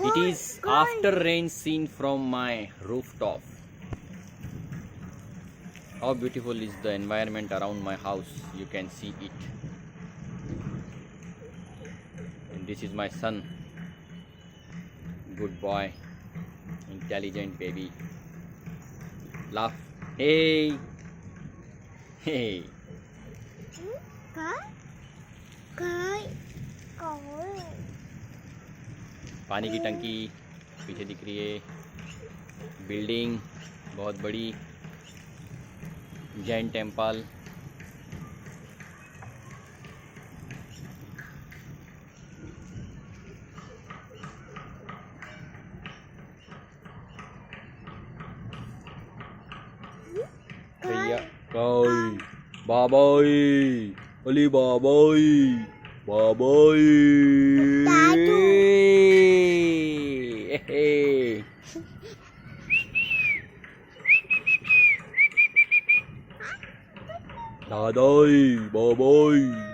It is after rain scene from my rooftop. How beautiful is the environment around my house. You can see it. And this is my son. Good boy. Intelligent baby. Laugh. Hey. Hey. पानी की टंकी पीछे दिख रही है, building बहुत बड़ी, Jain temple, भैया काई बाबाई अली बाबाई बाबाई दादाई बाबाई